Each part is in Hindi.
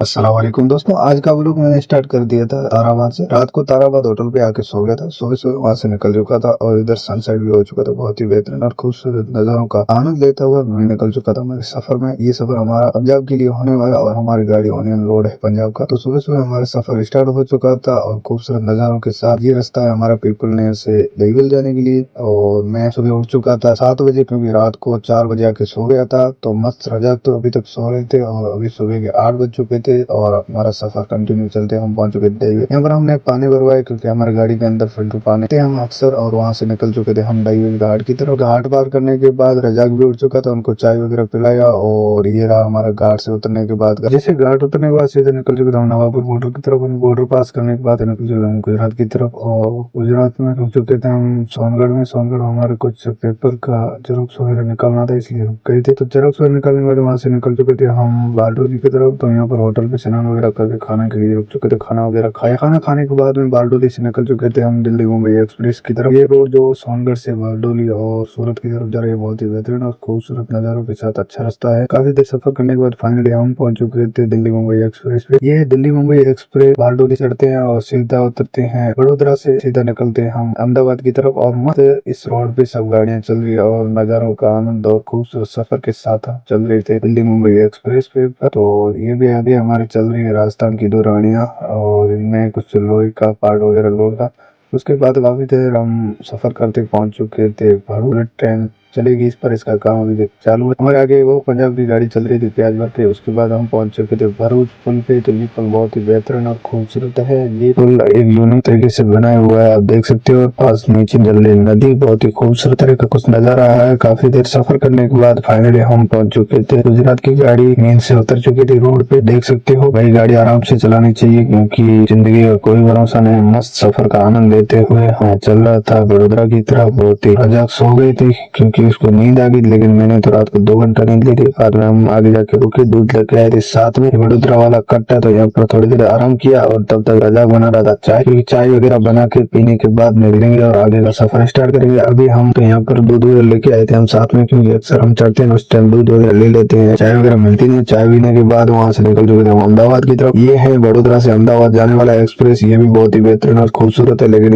अस्सलाम वालेकुम दोस्तों, आज का व्लॉग मैंने स्टार्ट कर दिया था ताराबाद से। रात को ताराबाद होटल पे आके सो गया था। सुबह सुबह वहां से निकल चुका था और इधर सनसेट भी हो चुका था। बहुत ही बेहतरीन और खूबसूरत नजारों का आनंद लेता हुआ मैं निकल चुका था मेरे सफर में। ये सफर हमारा पंजाब के लिए होने वाला और हमारी गाड़ी होने रोड है पंजाब का। तो सुबह सुबह हमारा सफर स्टार्ट हो चुका था और खूबसूरत नजारों के साथ ये रास्ता है हमारा पीपल नहर से देवील जाने के लिए। और मैं सुबह उठ चुका था 7 बजे, क्योंकि रात को 4 बजे आके सो गया था। तो मस्त रजाक तो अभी तक सो रहे थे और अभी सुबह के 8 बज चुके थे और हमारा सफर कंटिन्यू चलते हम पहुंच चुके थे। यहाँ पर हमने पानी भरवाया क्योंकि हमारी गाड़ी के अंदर फिल्टर पानी थे हम अक्सर, और वहां से निकल चुके थे हम डाईविल घाट की तरफ। घाट पार करने के बाद रजाक भी उठ चुका था, उनको चाय वगैरह पिलाया और ये रहा हमारा घाट से उतरने के बाद। जैसे घाट उतरने के बाद सीधे निकल चुके थे हम नवापुर बॉर्डर की तरफ। बॉर्डर पास करने के बाद निकल चुके हम गुजरात की तरफ और गुजरात में रुक चुके थे हम सोनगढ़ में। सोनगढ़ हमारे कुछ पेपर का जेरोक्स वगैरह निकालना था, इसलिए रुक गए थे। तो जेरोक्स वगैरह निकालने के बाद वहां से निकल चुके थे हम बारडोली की तरफ। तो यहाँ पर होटल पे स्नान वगैरह करके खाना के लिए रुक चुके थे, खाना वगैरह खाया। खाना खाने के बाद में बारडोली से निकल चुके थे हम दिल्ली मुंबई एक्सप्रेस की तरफ। ये रोड जो सोनगढ़ से बारडोली और सूरत की तरफ जा रही है, बहुत ही बेहतरीन और खूबसूरत नजारों के साथ अच्छा रास्ता है। काफी देर सफर करने के बाद फाइनली हम पहुंच चुके थे दिल्ली मुंबई एक्सप्रेस पे। ये दिल्ली मुंबई एक्सप्रेस बारडोली चढ़ते हैं और सीधा उतरते हैं वडोदरा से, सीधा निकलते हैं हम अहमदाबाद की तरफ। और मस्त इस रोड पे सब गाड़ियां चल रही है और नजारों का आनंद और खूबसूरत सफर के साथ हम चल रहे थे दिल्ली मुंबई एक्सप्रेस पे। तो ये भी आगे हमारी चल रही है राजस्थान की 2 रानियां और इनमें कुछ लोहे का पार्ट वगैरह लोड था। उसके बाद काफी देर हम सफर करते पहुंच चुके थे बुलेट ट्रेन चलेगी इस पर, इसका काम अभी तक चालू है। हमारे आगे वो पंजाब की गाड़ी चल रही थी प्याज भर के। उसके बाद हम पहुंच चुके थे भरूच पुल पे। तो ये पुल बहुत ही बेहतरीन और खूबसूरत है। ये पुल एक यूनिक तरीके से बनाया हुआ है, आप देख सकते हो। पास नीचे जल रही नदी, बहुत ही खूबसूरत तरह का कुछ नजारा है। काफी देर सफर करने के बाद फाइनली हम पहुंच चुके थे। गुजरात की गाड़ी नींद से उतर चुकी थी रोड पे, देख सकते हो। भाई गाड़ी आराम से चलानी चाहिए क्योंकि जिंदगी का कोई भरोसा नहीं। मस्त सफर का आनंद लेते हुए हाँ चल रहा था वडोदरा की तरफ। बहुत ही रजाक सो गई थी क्योंकि उसको नींद आ गई, लेकिन मैंने तो रात को 2 घंटा नींद ली थी। बाद में हम आगे जाके रुके, दूध लेके आए थे साथ में। वडोदरा वाला कट्टा तो यहाँ पर थोड़ी देर आराम किया और तब तक रजाक बना रहा था चाय, क्योंकि चाय वगैरह बना के पीने के बाद निकलेंगे और आगे का सफर स्टार्ट करेंगे। अभी हम तो यहाँ पर दूध वगैरह लेके आए थे हम साथ में, क्योंकि अक्सर हम चढ़ते हैं उस टाइम दूध वगैरह ले लेते हैं, चाय वगैरह मिलती नहीं। चाय पीने के बाद वहाँ से निकल चुके थे हम अहमदाबाद की तरफ। ये है वडोदरा से अहमदाबाद जाने वाला एक्सप्रेस। ये भी बहुत ही बेहतरीन और खूबसूरत है, लेकिन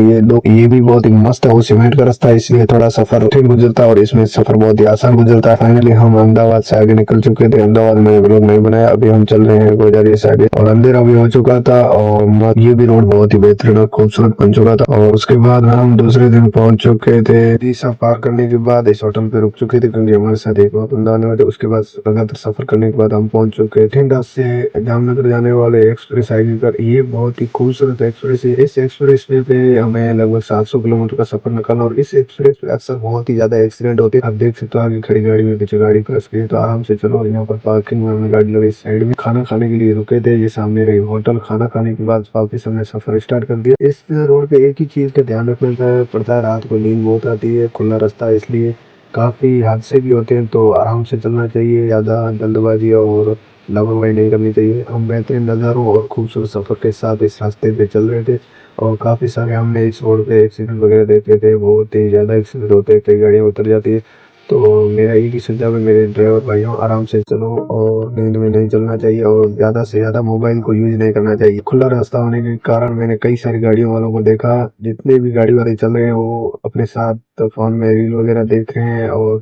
ये भी बहुत ही मस्त है। वो सीमेंट का रास्ता है, इसलिए थोड़ा सफर कठिन गुजरता है और इसमें सफर बहुत ही आसान गुजरता है। फाइनली हम अहमदाबाद से आगे निकल चुके थे। अहमदाबाद में व्लॉग नहीं बनाया, अभी हम चल रहे हैं गोजारी साइड और अंधेरा भी हो चुका था और ये भी रोड बहुत ही बेहतरीन और खूबसूरत बन चुका था। और उसके बाद हम दूसरे दिन पहुंच चुके थे। डीसा पार करने के बाद इस होटल पे रुक चुके थे क्योंकि हमारे साथ एक और बंदा आने वाले थे। उसके बाद लगातार सफर करने के बाद हम पहुंच चुके थे ठिंडा से जामनगर जाने वाले एक्सप्रेस हाईवे पर। ये बहुत ही खूबसूरत एक्सप्रेस है। इस एक्सप्रेस वे पे हमें लगभग 700 किलोमीटर का सफर निकालना और इस एक्सप्रेस पे अक्सर बहुत ही ज्यादा एक्सीडेंट होते हैं। आप देख सकते हो आगे खड़ी गाड़ी में पीछे गाड़ी फंस गई, तो आराम से चलो। यहाँ पर पार्किंग में हमने गाड़ी लगाई साइड में। खाना खाने के लिए रुके थे, ये सामने रही होटल। खाना खाने के बाद वापिस हमने सफर स्टार्ट कर दिया। इस रोड पे एक ही चीज का ध्यान रखना पड़ता है, रात को नींद बहुत आती है, खुला रास्ता है, इसलिए काफी हादसे भी होते हैं। तो आराम से चलना चाहिए, ज्यादा जल्दबाजी और लापरवाही नहीं करनी चाहिए। हम बेहतरीन नज़ारों और खूबसूरत सफर के साथ इस रास्ते पे चल रहे थे और काफी सारे हमने इस रोड पे एक्सीडेंट वगैरह देखे थे। बहुत ही ज्यादा एक्सीडेंट होते हैं, कई गाड़ियां उतर जाती है। तो मेरा एक ही सुझाव है मेरे ड्राइवर भाइयों, आराम से चलो और नींद में नहीं चलना चाहिए और ज्यादा से ज्यादा मोबाइल को यूज नहीं करना चाहिए। खुला रास्ता होने के कारण मैंने कई सारी गाड़ियों वालों को देखा, जितने भी गाड़ी वाले चल रहे हैं वो अपने साथ फोन में रील वगैरह देख रहे हैं और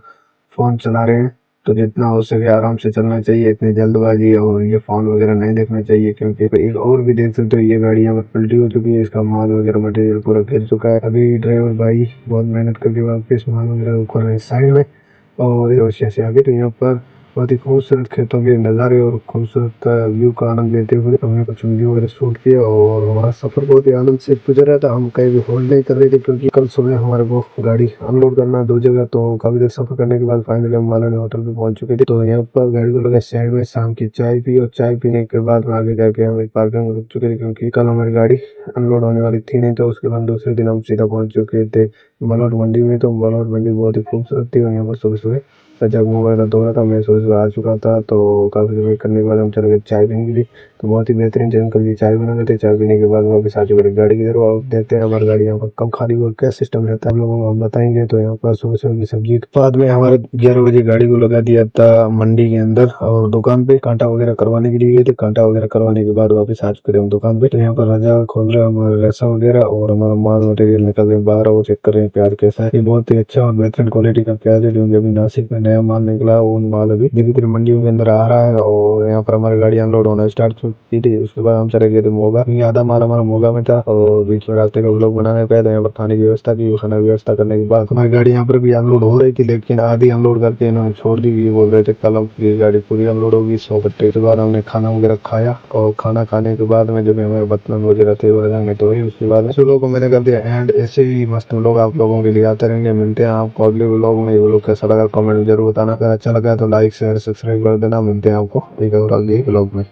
फोन चला रहे हैं। तो जितना हो सके आराम से चलना चाहिए, इतनी जल्दबाजी और ये फोन वगैरह नहीं देखना चाहिए। क्योंकि एक और भी देख सकते हो, ये गाड़ी यहाँ पर पलटी हो चुकी है, इसका माल वगैरह मटेरियल पूरा गिर चुका है। अभी ड्राइवर भाई बहुत मेहनत करके वापस माल वगैरह कर रहे हैं साइड में और एरोशिया से आगे। तो यहाँ पर बहुत ही खूबसूरत खेतों के नज़ारे और खूबसूरत व्यू का आनंद लेते हुए हमने कुछ वीडियो वगैरह शूट किया और हमारा सफर बहुत ही आनंद से गुजरा था। हम कहीं भी होल्ड नहीं कर रहे थे क्योंकि कल सुबह हमारे को गाड़ी अनलोड करना है 2 जगह। तो काफी देर सफर करने के बाद फाइनली हम मालाना होटल पे पहुंच चुके थे। तो यहाँ पर गाड़ी को लगा साइड में, शाम की चाय पी और चाय पीने के बाद में आगे जाके हम एक पार्किंग में रुक चुके थे क्योंकि कल हमारी गाड़ी अनलोड होने वाली थी नहीं। तो उसके बाद दूसरे दिन हम सीधा पहुंच चुके थे बलौट मंडी में। तो बलौट मंडी बहुत ही खूबसूरत थी और यहाँ पर सुबह सुबह जब मोबाइल धो रहा था मैं सोच आ चुका था, तो काफ़ी वेट करने के बाद हम चले गए चाय पीने के लिए। तो बहुत ही बेहतरीन से अंकल जी चाय बना रहे थे। चाय पीने के बाद वापस आ चुके थे गाड़ी की तरफ। और देखते हैं हमारी गाड़ी यहाँ पर कब खाली और क्या सिस्टम रहता है हम लोगों को हम बताएंगे। तो यहाँ पर सुबह सुबह की सब्जी बाद में हमारे 11 बजे गाड़ी को लगा दिया था मंडी के अंदर और दुकान पे कांटा वगैरह करवाने के लिए गए थे। कांटा वगैरह करवाने के बाद वापस आ चुके थे हम दुकान पे। तो यहाँ पर राजा खोल रहे हैं हमारा रसा वगैरह और हमारा माल मटेरियल निकल रहे हैं बाहर और चेक कर रहे हैं प्याज कैसा है। ये बहुत ही अच्छा और बेहतरीन क्वालिटी का प्याज है जो अभी नासिक में नया माल निकला। वो माल अभी धीरे धीरे मंडियों के अंदर आ रहा है और यहाँ पर हमारी गाड़ी अनलोड होना स्टार्ट की थी। उसके बाद हम चले गए थे मोगा, क्योंकि आधा माल हमारा मोगा में था और बीच में रास्ते का ब्लॉक बनाने पे तो यहाँ पर खाने की व्यवस्था की। खाना की व्यवस्था करने के बाद हमारी गाड़ी यहाँ पर भी अनलोड हो रही थी, लेकिन आधी अनलोड करके इन्होंने छोड़ दी। ये बोल रहे थे कल की गाड़ी पूरी अनलोड होगी 100 कट्टे। उसके बाद हमने खाना वगैरह खाया और खाना खाने के बाद में जब हमारे बर्तन वगैरह थे वगैरह में तो उसके बाद लोगों को मैंने कर दिया एंड। ऐसे ही मस्त लोग आप लोगों के लिए आते रहेंगे। मिलते हैं आपको अगले व्लॉग में। ये लोग कैसा लगा कमेंट में जरूर बताना। अगर अच्छा लगा तो लाइक शेयर सब्सक्राइब कर देना। मिलते हैं आपको एक और अगले व्लॉग में।